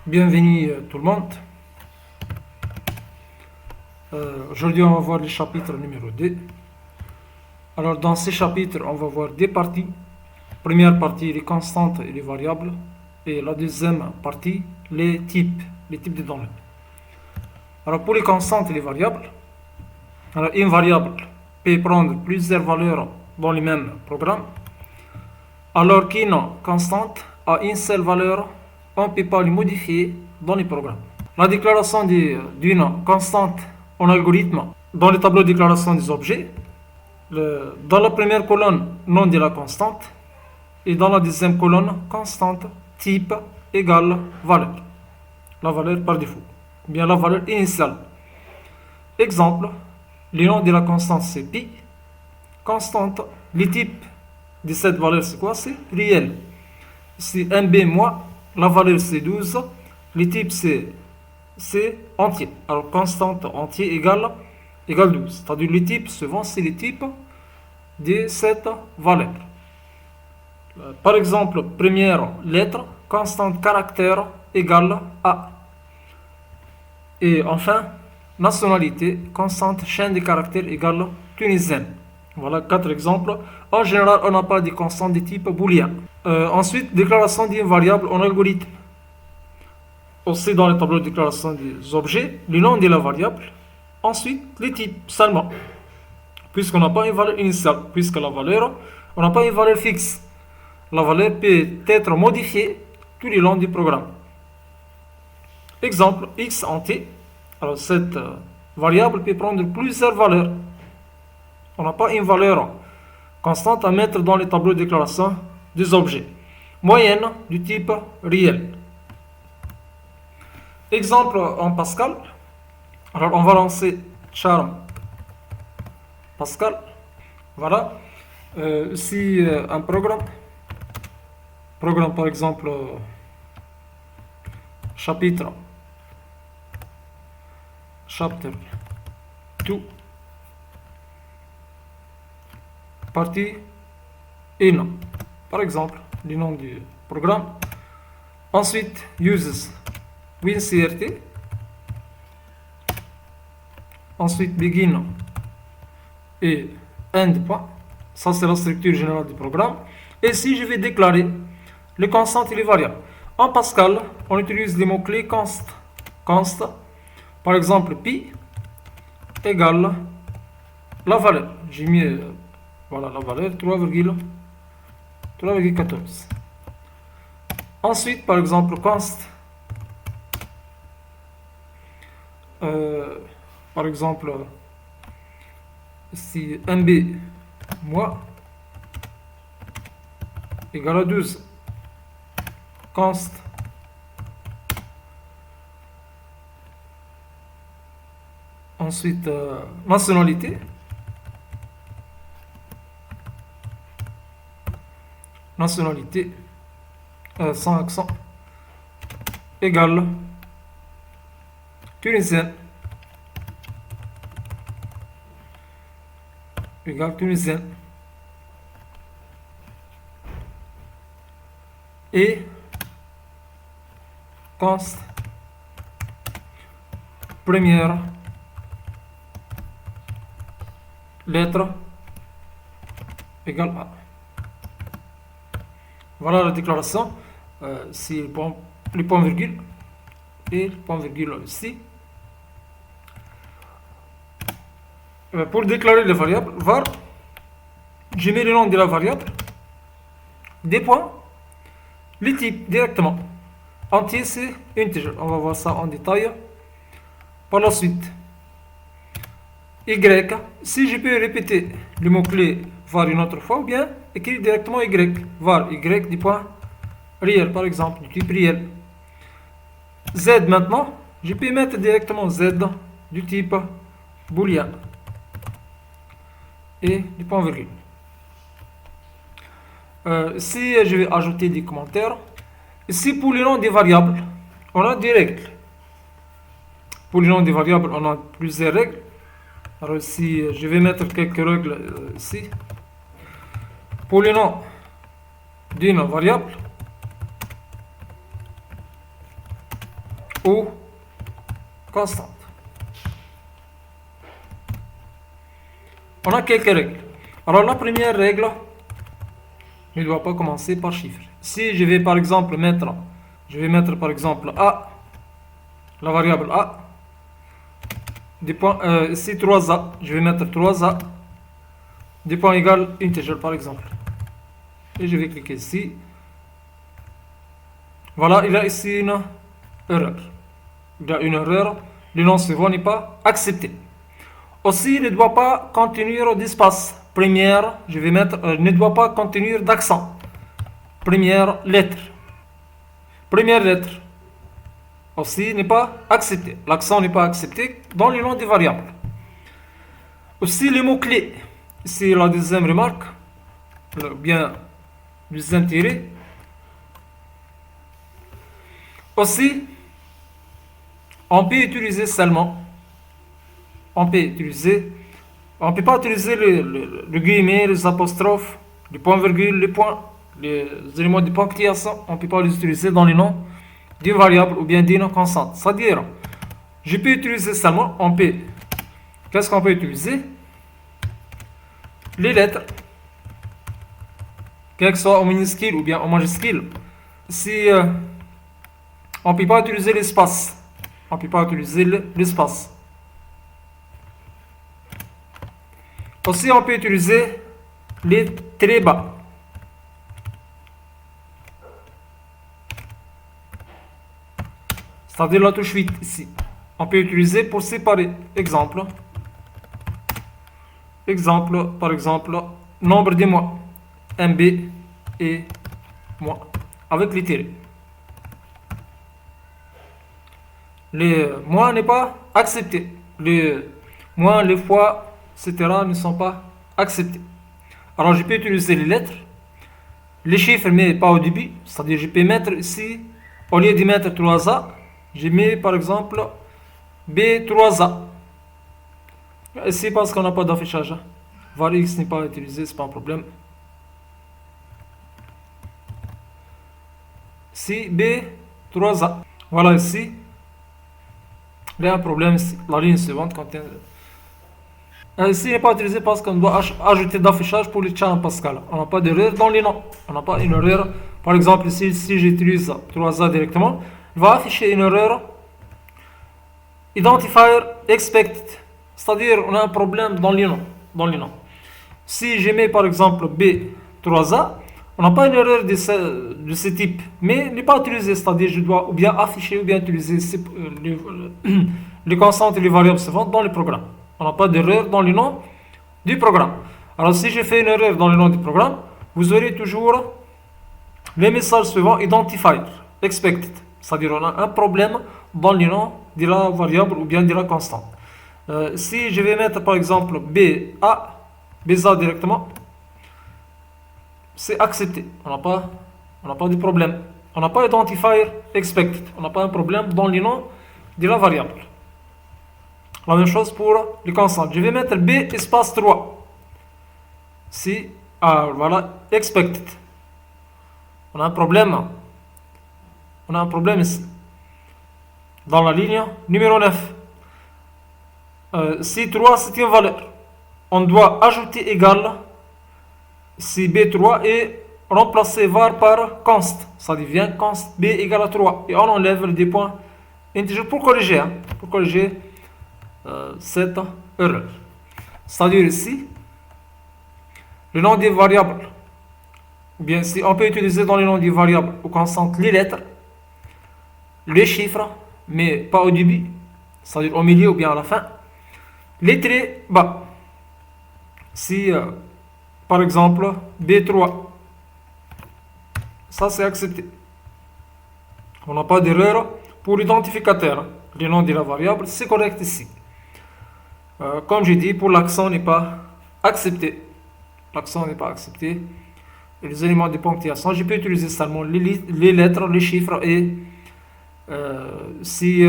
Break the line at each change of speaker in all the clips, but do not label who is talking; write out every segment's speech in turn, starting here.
Bienvenue tout le monde. Aujourd'hui, on va voir le chapitre numéro 2. Alors, dans ces chapitres, on va voir des parties. Première partie, les constantes et les variables. Et la deuxième partie, les types de données. Alors, pour les constantes et les variables, alors une variable peut prendre plusieurs valeurs dans le même programme, alors qu'une constante a une seule valeur, on ne peut pas le modifier dans le programme. La déclaration d'une constante en algorithme dans le tableau de déclaration des objets, dans la première colonne, nom de la constante, et dans la deuxième colonne, constante, type, égale, valeur. La valeur par défaut, ou bien la valeur initiale. Exemple, le nom de la constante c'est pi, constante, le type de cette valeur c'est quoi? C'est réel. Si MB moins, la valeur c'est 12, le type c'est entier. Alors constante entier égale 12. C'est-à-dire le type suivant c'est le type de cette valeur. Par exemple, première lettre, constante caractère égale A. Et enfin, nationalité, constante chaîne de caractères égale tunisienne. Voilà 4 exemples. En général, on n'a pas de constante de type booléen. Ensuite, déclaration d'une variable en algorithme. Aussi dans le tableau de déclaration des objets, le nom de la variable. Ensuite, les types seulement. Puisqu'on n'a pas une valeur initiale, puisque la valeur, on n'a pas une valeur fixe. La valeur peut être modifiée tout le long du programme. Exemple, x entier. Alors cette variable peut prendre plusieurs valeurs. On n'a pas une valeur constante à mettre dans le tableau de déclaration des objets. Moyenne du type réel. Exemple en Pascal. Alors on va lancer charm Pascal. Voilà. Si un programme par exemple chapitre chapter 2 partie 1 par exemple le nom du programme. Ensuite uses WinCRT. Ensuite begin et end point. Ça c'est la structure générale du programme. Et si je vais déclarer les constantes et les variables. En Pascal, on utilise les mots-clés const. Par exemple, pi égale la valeur. J'ai mis voilà la valeur 3,14. Ensuite, par exemple, const. Par exemple, si MB moi égale à 12. Const. Ensuite, nationalité. Nationalité sans accent égale tunisienne. Égale tunisienne. Et const première lettre égale A. Voilà la déclaration. C'est le point virgule et le point virgule ici. Pour déclarer les variables, var, je mets le nom de la variable, des points, les types directement. Entier c'est integer. On va voir ça en détail. Par la suite, y, si je peux répéter le mot-clé var une autre fois, ou bien écrire directement y, var y du point réel, par exemple, du type réel. Z maintenant, je peux mettre directement z du type booléen et du point virgule. Si je vais ajouter des commentaires, ici pour le nom des variables, on a des règles. Pour le nom des variables, on a plusieurs règles. Alors ici, je vais mettre quelques règles ici. Pour le nom d'une variable, ou constante. On a quelques règles. Alors la première règle ne doit pas commencer par chiffre. Si je vais par exemple mettre par exemple A, la variable A, ici 3A, je vais mettre 3A, des points égales integer par exemple. Et je vais cliquer ici. Voilà, il y a ici une erreur. Il y a une erreur, le nom suivant n'est pas accepté. Aussi, il ne doit pas contenir d'espace. Première, je vais mettre, ne doit pas contenir d'accent. Première lettre. Première lettre. Aussi, n'est pas accepté. L'accent n'est pas accepté dans le nom des variables. Aussi, les mots-clés. Ici, la deuxième remarque, ou bien deuxième tiré. Aussi, on peut utiliser seulement, on ne peut pas utiliser le guillemet, les apostrophes, les points-virgules, les points, les éléments de ponctuation, on ne peut pas les utiliser dans les noms d'une variable ou bien d'une constante. C'est-à-dire, je peux utiliser seulement, qu'est-ce qu'on peut utiliser? Les lettres, qu'elles soient en minuscule ou bien en majuscule. Si on ne peut pas utiliser l'espace, on ne peut pas utiliser l'espace. Aussi, on peut utiliser les très bas. C'est-à-dire la touche 8 ici. On peut utiliser pour séparer. Exemple, par exemple, nombre de mois. MB et mois. Avec les tirés. Les mois n'est pas accepté. Les mois, les fois, etc. ne sont pas acceptés. Alors je peux utiliser les lettres, les chiffres, mais pas au début. C'est-à-dire je peux mettre ici, au lieu de mettre 3A, je mets par exemple B3A. Ici parce qu'on n'a pas d'affichage. Var X n'est pas utilisé, c'est pas un problème. Ici B3A. Voilà ici. Il y a un problème ici. La ligne suivante contient. Ici n'est pas utilisé parce qu'on doit ajouter d'affichage pour les chats en Pascal. On n'a pas d'erreur dans les noms. On n'a pas une erreur. Par exemple, ici, si j'utilise 3A directement, il va afficher une erreur. Identifier expected. C'est-à-dire, on a un problème dans les noms. Si je mets par exemple B3A, on n'a pas une erreur de ce type, mais n'est pas utilisé. C'est-à-dire, je dois ou bien afficher ou bien utiliser les constantes et les variables suivantes dans le programme. On n'a pas d'erreur dans le nom du programme. Alors, si j'ai fait une erreur dans le nom du programme, vous aurez toujours les messages suivants identifier, expected. C'est-à-dire, on a un problème dans le nom de la variable ou bien de la constante. Si je vais mettre par exemple BA directement, c'est accepté. On n'a pas de problème. On n'a pas identifier expected. On n'a pas un problème dans le nom de la variable. La même chose pour les constantes. Je vais mettre B espace 3. Si, voilà, expected. On a un problème. On a un problème ici. Dans la ligne numéro 9. Si 3 c'est une valeur, on doit ajouter égal si B3 et remplacer var par const. Ça devient const B égale à 3. Et on enlève des points intéger pour corriger. Cette erreur. C'est-à-dire ici, le nom des variables, ou bien si on peut utiliser dans le nom des variables ou constantes les lettres, les chiffres, mais pas au début, c'est-à-dire au milieu ou bien à la fin, les traits bas. Si, par exemple, B3, ça c'est accepté. On n'a pas d'erreur pour l'identificateur. Le nom de la variable, c'est correct ici. Comme j'ai dit, pour l'accent n'est pas accepté. L'accent n'est pas accepté. Et les éléments de ponctuation, je peux utiliser seulement les lettres, les chiffres et si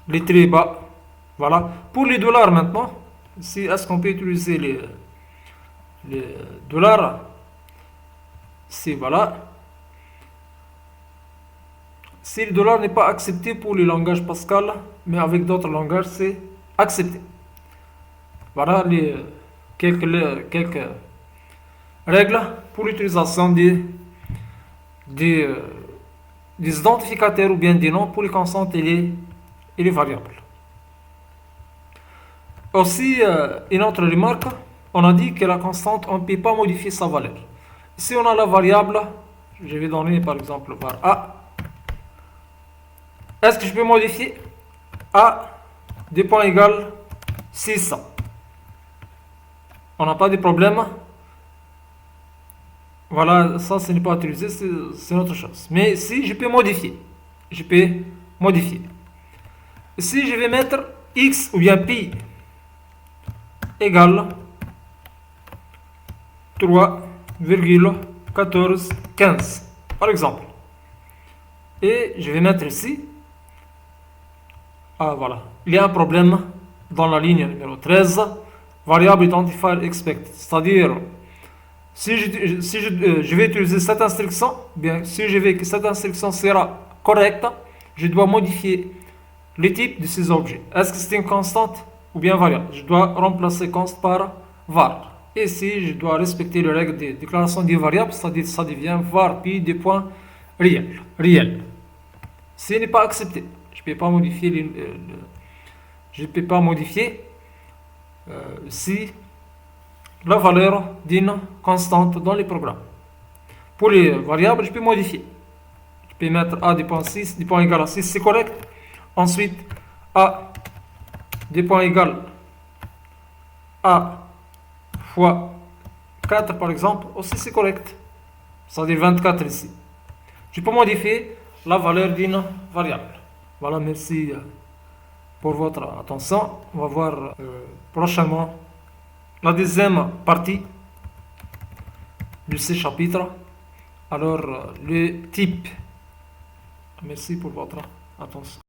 les traits bas. Voilà. Pour les dollars maintenant, est-ce qu'on peut utiliser les dollars? Si voilà. Si le dollar n'est pas accepté pour le langage Pascal, mais avec d'autres langages, c'est accepté. Voilà les quelques règles pour l'utilisation des, euh, des identificateurs ou bien des noms pour les constantes et les variables. Aussi, une autre remarque, on a dit que la constante, on ne peut pas modifier sa valeur. Si on a la variable, je vais donner par exemple var A, est-ce que je peux modifier A des points égales 600? On n'a pas de problème. Voilà, ça, ce n'est pas utilisé, c'est autre chose. Mais si je peux modifier, je peux modifier. Si je vais mettre x ou bien pi égale 3,1415, par exemple. Et je vais mettre ici, ah voilà, il y a un problème dans la ligne numéro 13, variable identifier expected, c'est-à-dire si je vais utiliser cette instruction, bien si je veux que cette instruction sera correcte, je dois modifier le type de ces objets. Est-ce que c'est une constante ou bien variable? Je dois remplacer const par var. Et ici, je dois respecter les règles de déclaration des variables, c'est-à-dire ça devient var pi des points réels. Ce n'est pas accepté. Je ne peux pas modifier je peux pas modifier si la valeur d'une constante dans les programmes. Pour les variables, je peux modifier. Je peux mettre a des points 6, des points égal à 6, c'est correct. Ensuite, a des points égal à fois 4 par exemple, aussi c'est correct. C'est-à-dire 24 ici. Je peux modifier la valeur d'une variable. Voilà, merci pour votre attention. On va voir prochainement la deuxième partie de ce chapitre. Alors, le type. Merci pour votre attention.